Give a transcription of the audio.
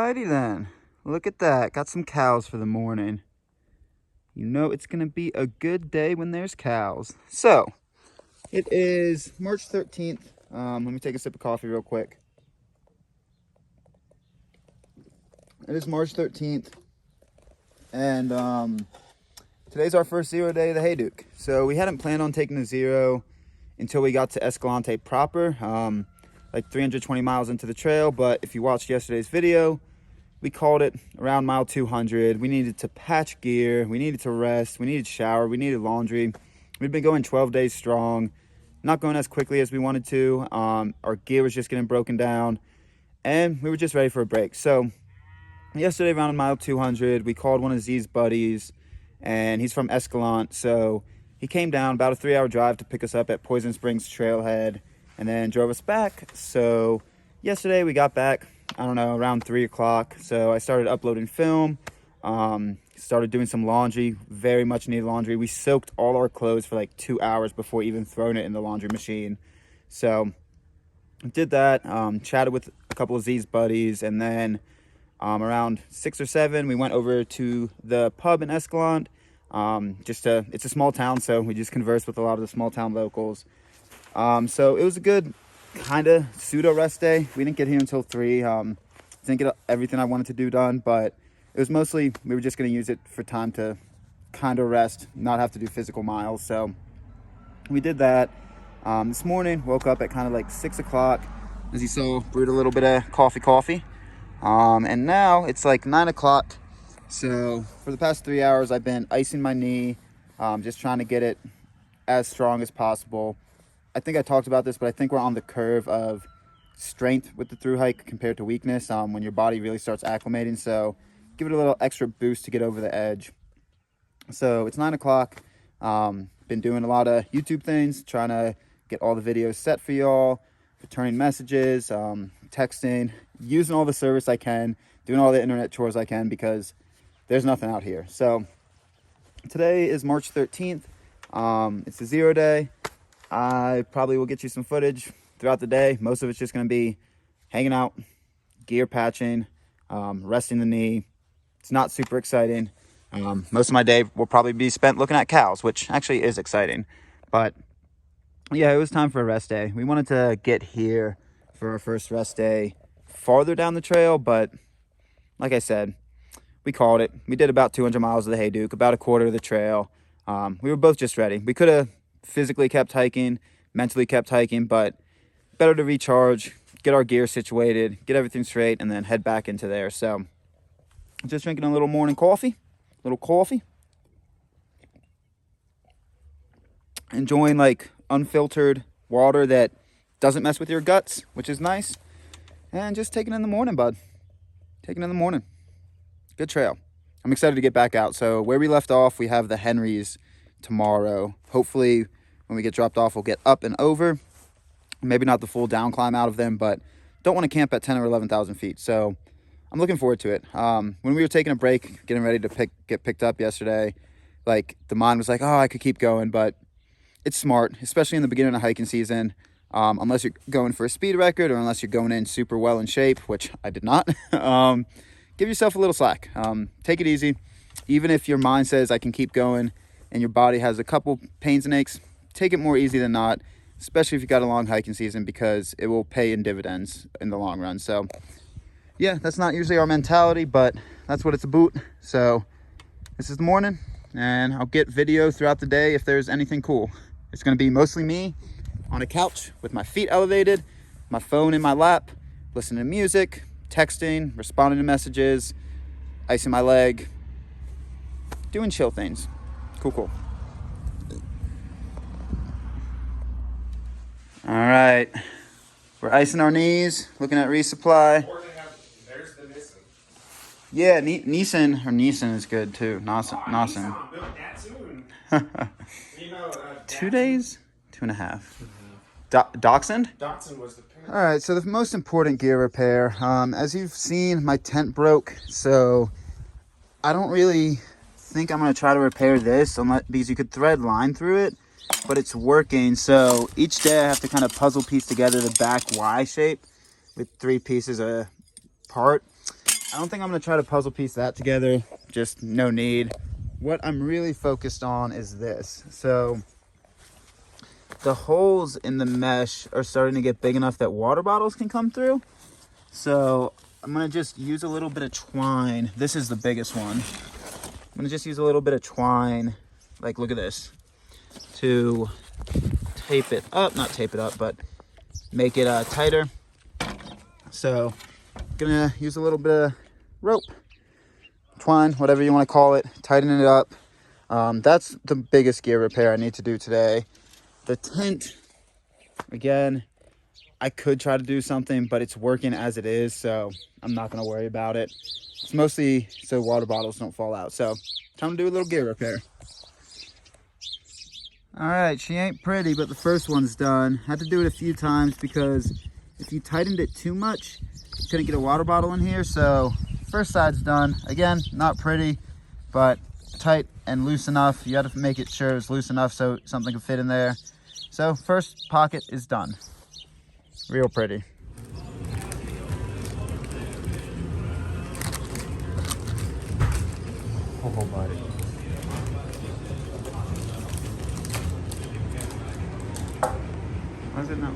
Alrighty then. Look at that. Got some cows for the morning. You know it's going to be a good day when there's cows. So, it is March 13th. Let me take a sip of coffee real quick. It is March 13th. And today's our first zero day of the Hayduke. So we hadn't planned on taking the zero until we got to Escalante proper, like 320 miles into the trail. But if you watched yesterday's video, we called it around mile 200. We needed to patch gear, we needed to rest, we needed shower, we needed laundry. We'd been going 12 days strong, not going as quickly as we wanted to. Our gear was just getting broken down, and we were just ready for a break. So yesterday around mile 200, we called one of Z's buddies, and he's from Escalante, so he came down about a 3-hour drive to pick us up at Poison Springs Trailhead and then drove us back. So yesterday we got back, I don't know, around 3 o'clock. So I started uploading film, started doing some laundry, very much needed laundry. We soaked all our clothes for like 2 hours before even throwing it in the laundry machine. So did that, chatted with a couple of Z's buddies, and then around 6 or 7, we went over to the pub in Escalante. It's a small town, so we just conversed with a lot of the small town locals. So it was a good kind of pseudo rest day. We didn't get here until 3. Didn't get everything I wanted to do done, but it was mostly, we were just going to use it for time to kind of rest, not have to do physical miles. So we did that. This morning, woke up at kind of like 6 o'clock. As you saw, brewed a little bit of coffee. And now it's like 9 o'clock. So for the past 3 hours, I've been icing my knee, just trying to get it as strong as possible. I think I talked about this, but I think we're on the curve of strength with the through hike compared to weakness, when your body really starts acclimating. So give it a little extra boost to get over the edge. So it's 9 o'clock. Been doing a lot of YouTube things, trying to get all the videos set for y'all, returning messages, texting, using all the service I can, doing all the internet chores I can, because there's nothing out here. So today is March 13th. It's a zero day. I probably will get you some footage throughout the day. Most of it's just going to be hanging out, gear patching, resting the knee. It's not super exciting. Most of my day will probably be spent looking at cows, which actually is exciting. But yeah, it was time for a rest day. We wanted to get here for our first rest day farther down the trail, but like I said, we called it. We did about 200 miles of the Hayduke, about a quarter of the trail. We were both just ready. We could have physically kept hiking, mentally kept hiking, but better to recharge, get our gear situated, get everything straight, and then head back into there. So just drinking a little morning coffee, enjoying like unfiltered water that doesn't mess with your guts, which is nice. And just taking it in the morning, bud. Taking it in the morning. Good trail. I'm excited to get back out. So where we left off, we have the Henrys tomorrow. Hopefully when we get dropped off, we'll get up and over. Maybe not the full down climb out of them, but don't want to camp at 10 or 11,000 feet. So I'm looking forward to it. When we were taking a break, getting ready to get picked up yesterday, like the mind was like, oh, I could keep going, but it's smart, especially in the beginning of hiking season. Unless you're going for a speed record, or unless you're going in super well in shape, which I did not. Give yourself a little slack. Take it easy. Even if your mind says I can keep going and your body has a couple pains and aches, take it more easy than not, especially if you got a long hiking season, because it will pay in dividends in the long run. So yeah, that's not usually our mentality, but that's what it's about. So this is the morning, and I'll get video throughout the day if there's anything cool. It's going to be mostly me on a couch with my feet elevated, my phone in my lap, listening to music, texting, responding to messages, icing my leg, doing chill things. Cool. All right, we're icing our knees, looking at resupply. There's the Nissan. Yeah, Nissan is good too. Nissan. Nissan built that soon. 2 days, 2.5. Dachshund? Dachshund was the parent. All right, so the most important gear repair. As you've seen, my tent broke, so I don't really think I'm gonna try to repair this, because you could thread line through it, but it's working. So each day I have to kind of puzzle piece together the back Y shape with 3 pieces apart. I don't think I'm gonna try to puzzle piece that together. Just no need. What I'm really focused on is this. So the holes in the mesh are starting to get big enough that water bottles can come through. So I'm gonna just use a little bit of twine. This is the biggest one. I'm gonna just use a little bit of twine, like look at this, to tape it up, not tape it up, but make it tighter. So gonna use a little bit of rope, twine, whatever you want to call it, tighten it up. That's the biggest gear repair I need to do today. The tent, again, I could try to do something, but it's working as it is, so I'm not gonna worry about it. It's mostly so water bottles don't fall out. So time to do a little gear repair. All right, she ain't pretty, but the first one's done. Had to do it a few times because if you tightened it too much, you couldn't get a water bottle in here. So first side's done. Again, not pretty, but tight and loose enough. You had to make it sure it's loose enough so something could fit in there. So first pocket is done. Real pretty. Oh, buddy. Why is it not?